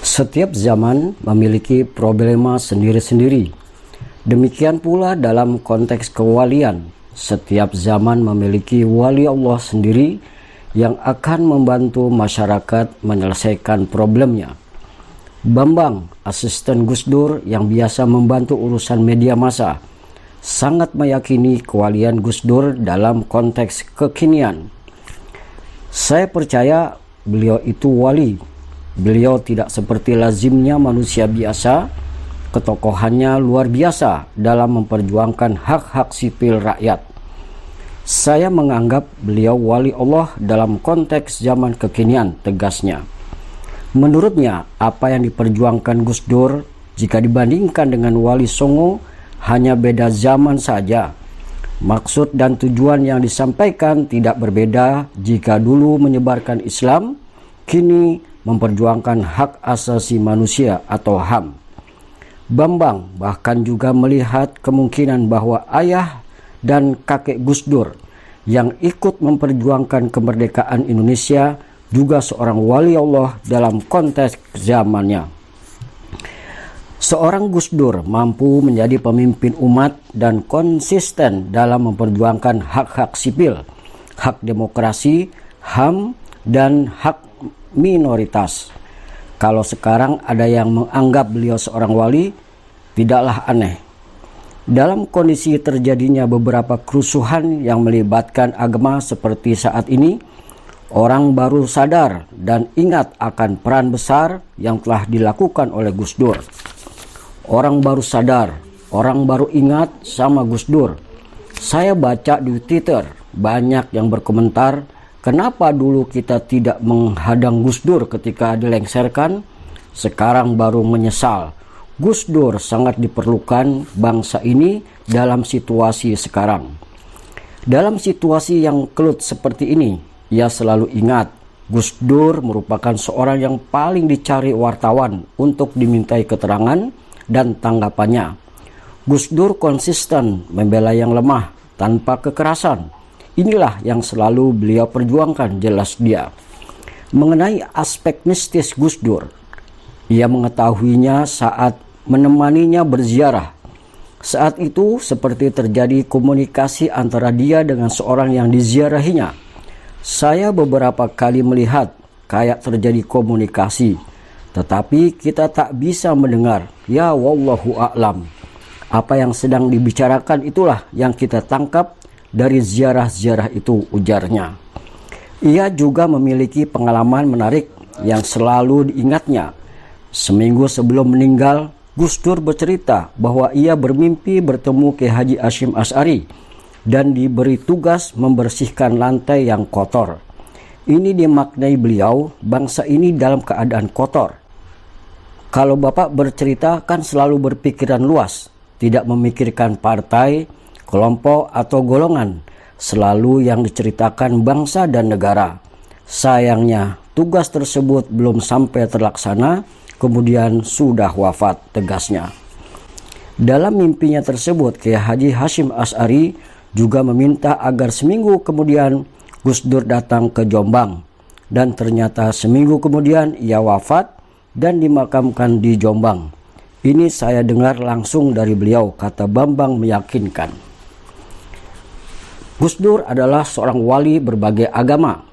Setiap zaman memiliki problema sendiri-sendiri. Demikian pula dalam konteks kewalian. Setiap zaman memiliki wali Allah sendiri yang akan membantu masyarakat menyelesaikan problemnya. Bambang, asisten Gus Dur yang biasa membantu urusan media massa, sangat meyakini kewalian Gus Dur dalam konteks kekinian. Saya percaya beliau itu wali. Beliau tidak seperti lazimnya manusia biasa. Ketokohannya luar biasa dalam memperjuangkan hak-hak sipil rakyat. Saya menganggap beliau wali Allah dalam konteks zaman kekinian, tegasnya. Menurutnya, apa yang diperjuangkan Gus Dur jika dibandingkan dengan Wali Songo hanya beda zaman saja. Maksud dan tujuan yang disampaikan tidak berbeda jika dulu menyebarkan Islam, kini memperjuangkan hak asasi manusia atau HAM. Bambang bahkan juga melihat kemungkinan bahwa ayah dan kakek Gus Dur yang ikut memperjuangkan kemerdekaan Indonesia juga seorang wali Allah dalam konteks zamannya. Seorang Gus Dur mampu menjadi pemimpin umat dan konsisten dalam memperjuangkan hak-hak sipil, hak demokrasi, HAM, dan hak minoritas. Kalau sekarang ada yang menganggap beliau seorang wali, tidaklah aneh. Dalam kondisi terjadinya beberapa kerusuhan yang melibatkan agama seperti saat ini, orang baru sadar dan ingat akan peran besar yang telah dilakukan oleh Gus Dur. Orang baru sadar, orang baru ingat sama Gus Dur. Saya baca di Twitter, banyak yang berkomentar, kenapa dulu kita tidak menghadang Gus Dur ketika dilengsarkan? Sekarang baru menyesal. Gus Dur sangat diperlukan bangsa ini dalam situasi sekarang. Dalam situasi yang kelut seperti ini, ia selalu ingat Gus Dur merupakan seorang yang paling dicari wartawan untuk dimintai keterangan dan tanggapannya. Gus Dur konsisten membela yang lemah tanpa kekerasan. Inilah yang selalu beliau perjuangkan, jelas dia. Mengenai aspek mistis Gus Dur, ia mengetahuinya saat menemaninya berziarah. Saat itu seperti terjadi komunikasi antara dia dengan seorang yang diziarahinya. Saya beberapa kali melihat kayak terjadi komunikasi, tetapi kita tak bisa mendengar. Ya wallahu a'lam. Apa yang sedang dibicarakan itulah yang kita tangkap dari ziarah-ziarah itu, ujarnya. Ia juga memiliki pengalaman menarik yang selalu diingatnya. Seminggu sebelum meninggal, Gus Dur bercerita bahwa ia bermimpi bertemu Kiai Haji Hasyim Asy'ari dan diberi tugas membersihkan lantai yang kotor. Ini dimaknai beliau, bangsa ini dalam keadaan kotor. Kalau Bapak bercerita kan selalu berpikiran luas, tidak memikirkan partai, kelompok atau golongan, selalu yang diceritakan bangsa dan negara. Sayangnya tugas tersebut belum sampai terlaksana, kemudian sudah wafat, tegasnya. Dalam mimpinya tersebut, Kiai Haji Hasyim Asy'ari juga meminta agar seminggu kemudian Gus Dur datang ke Jombang, dan ternyata seminggu kemudian ia wafat dan dimakamkan di Jombang. Ini saya dengar langsung dari beliau, kata Bambang meyakinkan. Gus Dur adalah seorang wali berbagai agama.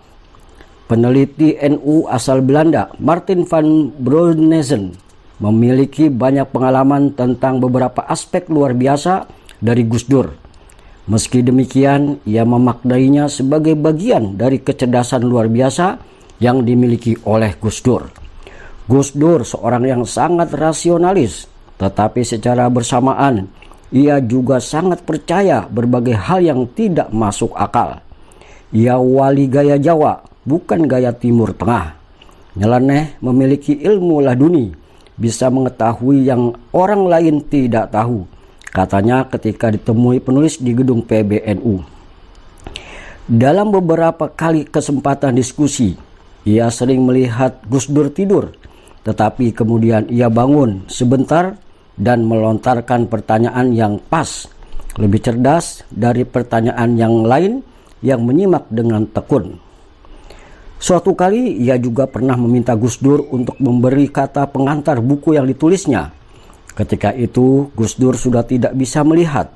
Peneliti NU asal Belanda, Martin van Brunezen, memiliki banyak pengalaman tentang beberapa aspek luar biasa dari Gus Dur. Meski demikian, ia memaknainya sebagai bagian dari kecerdasan luar biasa yang dimiliki oleh Gus Dur. Gus Dur seorang yang sangat rasionalis, tetapi secara bersamaan ia juga sangat percaya berbagai hal yang tidak masuk akal. Ia wali gaya Jawa, bukan gaya Timur Tengah. Nyeleneh, memiliki ilmu laduni, bisa mengetahui yang orang lain tidak tahu, katanya ketika ditemui penulis di gedung PBNU. Dalam beberapa kali kesempatan diskusi, ia sering melihat Gus Dur tidur, tetapi kemudian ia bangun sebentar dan melontarkan pertanyaan yang pas, lebih cerdas dari pertanyaan yang lain yang menyimak dengan tekun. Suatu kali ia juga pernah meminta Gus Dur untuk memberi kata pengantar buku yang ditulisnya. Ketika itu Gus Dur sudah tidak bisa melihat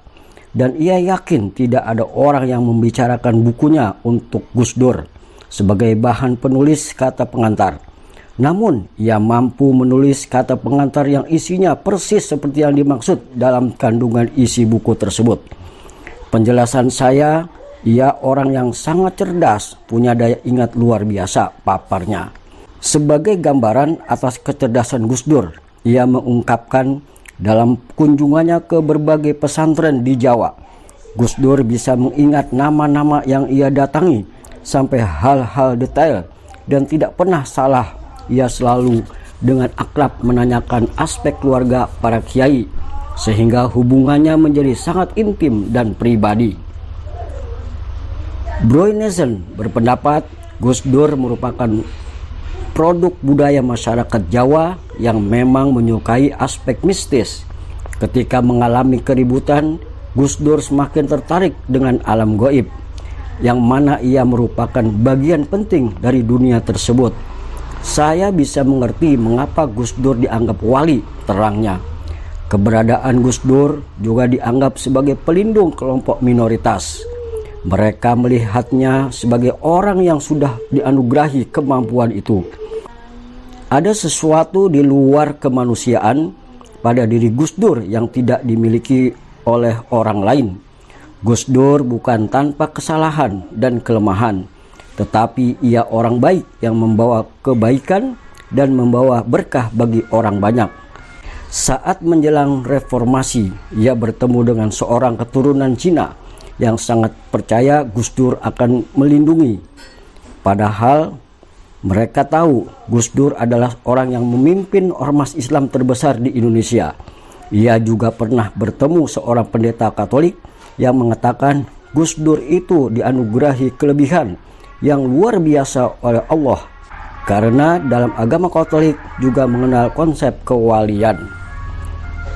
dan ia yakin tidak ada orang yang membicarakan bukunya untuk Gus Dur sebagai bahan penulis kata pengantar. Namun ia mampu menulis kata pengantar yang isinya persis seperti yang dimaksud dalam kandungan isi buku tersebut. Penjelasan saya, ia orang yang sangat cerdas, punya daya ingat luar biasa, paparnya. Sebagai gambaran atas kecerdasan Gus Dur, ia mengungkapkan dalam kunjungannya ke berbagai pesantren di Jawa, Gus Dur bisa mengingat nama-nama yang ia datangi sampai hal-hal detail dan tidak pernah salah. Ia selalu dengan akrab menanyakan aspek keluarga para kiai, sehingga hubungannya menjadi sangat intim dan pribadi. Broynezen berpendapat Gus Dur merupakan produk budaya masyarakat Jawa yang memang menyukai aspek mistis. Ketika mengalami keributan, Gus Dur semakin tertarik dengan alam gaib, yang mana ia merupakan bagian penting dari dunia tersebut. Saya bisa mengerti mengapa Gus Dur dianggap wali, terangnya. Keberadaan Gus Dur juga dianggap sebagai pelindung kelompok minoritas. Mereka melihatnya sebagai orang yang sudah dianugerahi kemampuan itu. Ada sesuatu di luar kemanusiaan pada diri Gus Dur yang tidak dimiliki oleh orang lain. Gus Dur bukan tanpa kesalahan dan kelemahan, tetapi ia orang baik yang membawa kebaikan dan membawa berkah bagi orang banyak. Saat menjelang reformasi, ia bertemu dengan seorang keturunan Cina yang sangat percaya Gus Dur akan melindungi. Padahal mereka tahu Gus Dur adalah orang yang memimpin ormas Islam terbesar di Indonesia. Ia juga pernah bertemu seorang pendeta Katolik yang mengatakan Gus Dur itu dianugerahi kelebihan yang luar biasa oleh Allah, karena dalam agama Katolik juga mengenal konsep kewalian.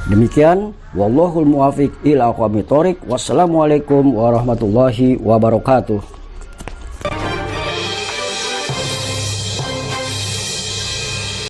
Demikian, wallahul muwaffiq ila aqwamit thoriq. Wassalamualaikum warahmatullahi wabarakatuh.